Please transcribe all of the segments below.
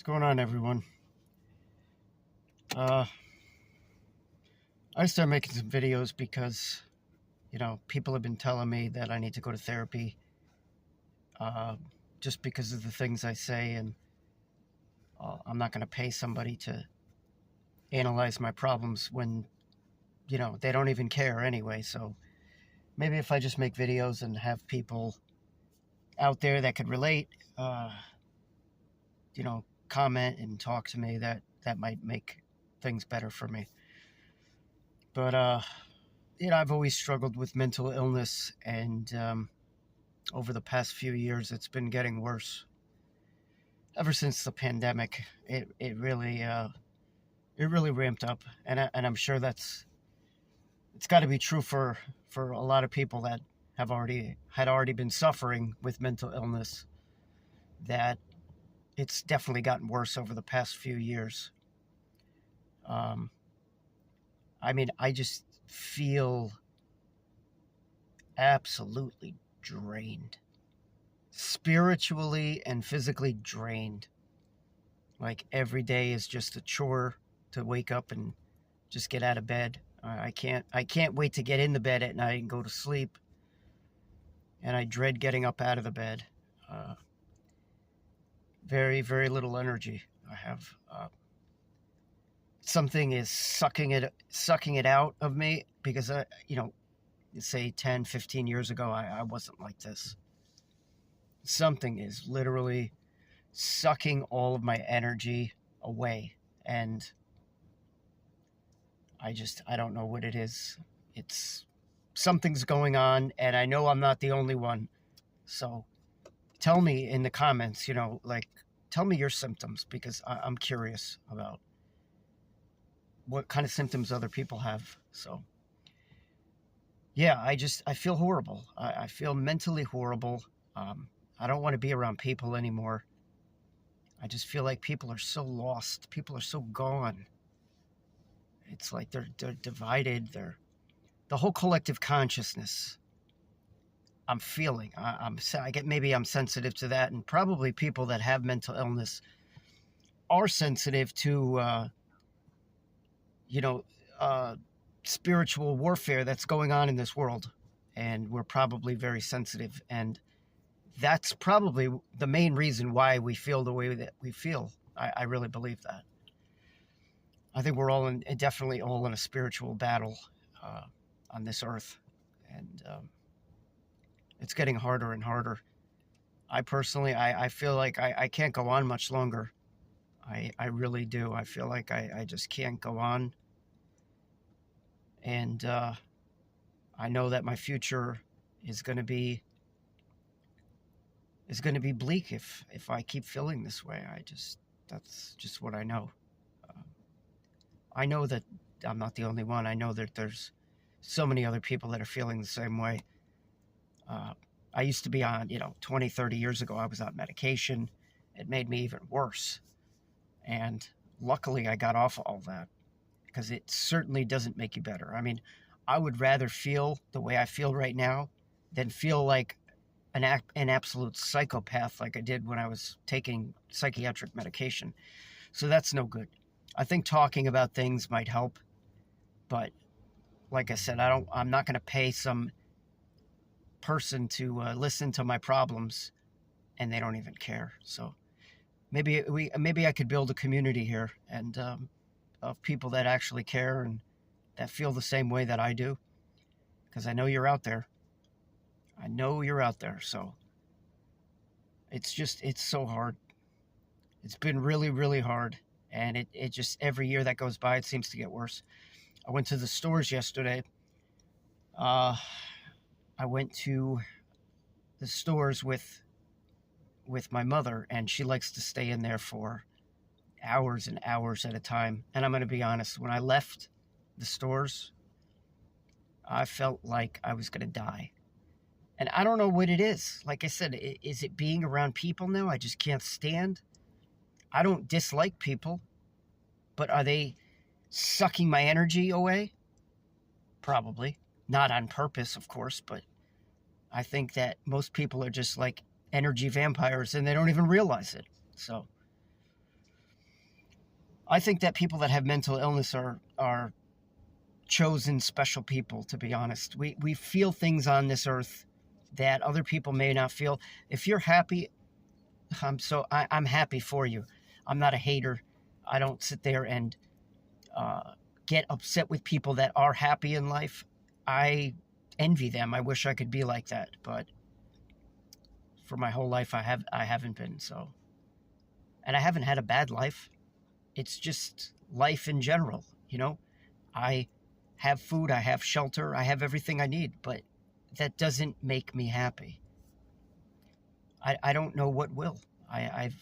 What's going on, everyone? Uh, I started making some videos because, people have been telling me that I need to go to therapy uh, just because of the things I say, and I'm not going to pay somebody to analyze my problems when, they don't even care anyway. So maybe if I just make videos and have people out there that could relate, comment and talk to me, that might make things better for me. But, I've always struggled with mental illness, and over the past few years, it's been getting worse. Ever since the pandemic, it really ramped up, and I'm sure it's got to be true for a lot of people that had already been suffering with mental illness. That it's definitely gotten worse over the past few years. Um, I mean, I just feel absolutely drained, spiritually and physically drained. Like every day is just a chore to wake up and just get out of bed. I can't wait to get in the bed at night and go to sleep. And I dread getting up out of the bed. Uh, Very, very little energy I have. Something is sucking it out of me because say 10, 15 years ago, I wasn't like this. Something is literally sucking all of my energy away, and I don't know what it is. It's Something's going on, and I know I'm not the only one. So tell me in the comments, tell me your symptoms, because I'm curious about what kind of symptoms other people have. So yeah, I feel horrible. I feel mentally horrible. I don't want to be around people anymore. I just feel like people are so lost. People are so gone. It's like they're divided. The whole collective consciousness. I'm feeling. Maybe I'm sensitive to that, and probably people that have mental illness are sensitive to you know spiritual warfare that's going on in this world, and we're probably very sensitive, and that's probably the main reason why we feel the way that we feel. I really believe that. I think we're definitely all in a spiritual battle uh, on this earth, and it's getting harder and harder. I personally, I feel like I can't go on much longer. I really do. I feel like I just can't go on, and I know that my future is going to be bleak if I keep feeling this way. That's just what I know. Uh, I know that I'm not the only one. I know that there's so many other people that are feeling the same way. Uh, I used to be on, 20, 30 years ago, I was on medication. It made me even worse. And luckily, I got off all that, because it certainly doesn't make you better. I mean, I would rather feel the way I feel right now than feel like an absolute psychopath like I did when I was taking psychiatric medication. So that's no good. I think talking about things might help, but like I said, I'm not going to pay some person to listen to my problems, and they don't even care. So maybe I could build a community here, and of people that actually care and that feel the same way that I do, because I know you're out there. I know you're out there. So it's so hard. It's been really, really hard. And it just, every year that goes by, it seems to get worse. I went to the stores yesterday. I went to the stores with my mother, and she likes to stay in there for hours and hours at a time. And I'm going to be honest, when I left the stores, I felt like I was going to die. And I don't know what it is. Like I said, is it being around people now? I just can't stand. I don't dislike people, but are they sucking my energy away? Probably. Not on purpose, of course, but I think that most people are just like energy vampires, and they don't even realize it. So I think that people that have mental illness are chosen special people, to be honest. We feel things on this earth that other people may not feel. If you're happy, I'm happy for you. I'm not a hater. I don't sit there and get upset with people that are happy in life. I envy them. I wish I could be like that, but for my whole life I haven't been. So, and I haven't had a bad life. It's just life in general, you know. I have food, I have shelter, I have everything I need, but that doesn't make me happy. I don't know what will. I've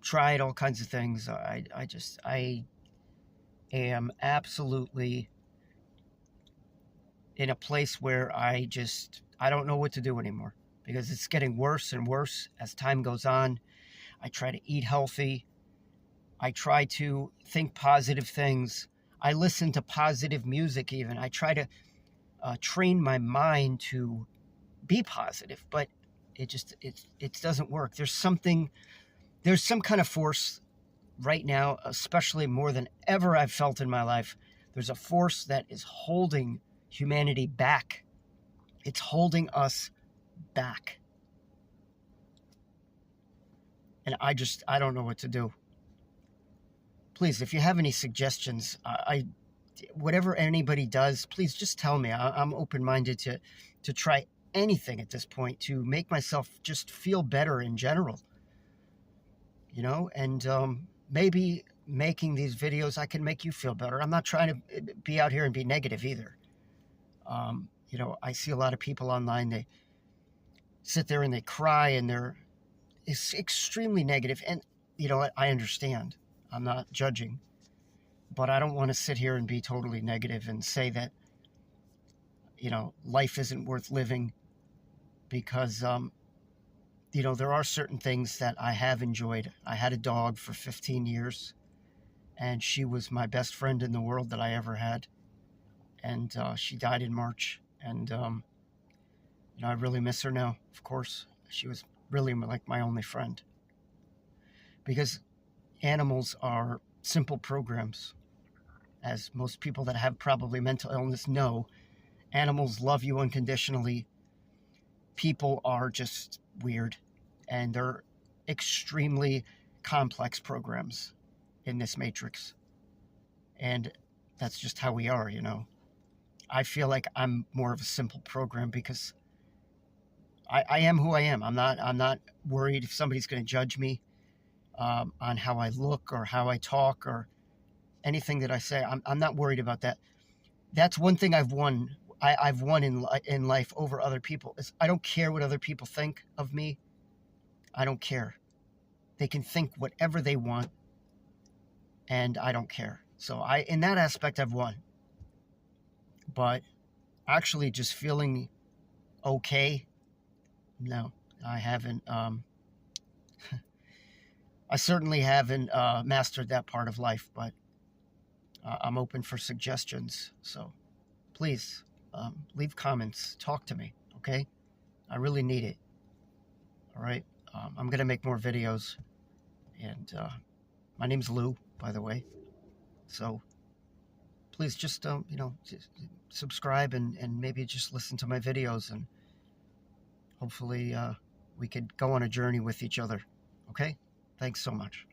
tried all kinds of things. I am absolutely in a place where I don't know what to do anymore, because it's getting worse and worse as time goes on. I try to eat healthy. I try to think positive things. I listen to positive music even. I try to train my mind to be positive, but it doesn't work. There's some kind of force right now, especially more than ever I've felt in my life. There's a force that is holding humanity back. It's holding us back. And I don't know what to do. Please, if you have any suggestions, whatever anybody does, please just tell me. I'm open-minded to try anything at this point to make myself just feel better in general. You know, and maybe making these videos, I can make you feel better. I'm not trying to be out here and be negative either. You know, I see a lot of people online, they sit there and they cry and it's extremely negative. And you know what? I understand. I'm not judging. But I don't want to sit here and be totally negative and say that, you know, life isn't worth living, because, you know, there are certain things that I have enjoyed. I had a dog for 15 years, and she was my best friend in the world that I ever had. And she died in March. And, you know, I really miss her now, of course. She was really like my only friend. Because animals are simple programs. As most people that have probably mental illness know, animals love you unconditionally. People are just weird, and they're extremely complex programs in this matrix. And that's just how we are, you know. I feel like I'm more of a simple program because I am who I am. I'm not worried if somebody's going to judge me on how I look or how I talk or anything that I say. I'm not worried about that. That's one thing I've won. I've won in life over other people. I don't care what other people think of me. I don't care. They can think whatever they want, and I don't care. So in that aspect, I've won. But actually just feeling okay, no, I haven't. I certainly haven't mastered that part of life, but I'm open for suggestions. So please leave comments, talk to me, okay? I really need it. All right. I'm going to make more videos. And my name's Lou, by the way. So please just, you know, just subscribe and maybe just listen to my videos. And hopefully we could go on a journey with each other. Okay? Thanks so much.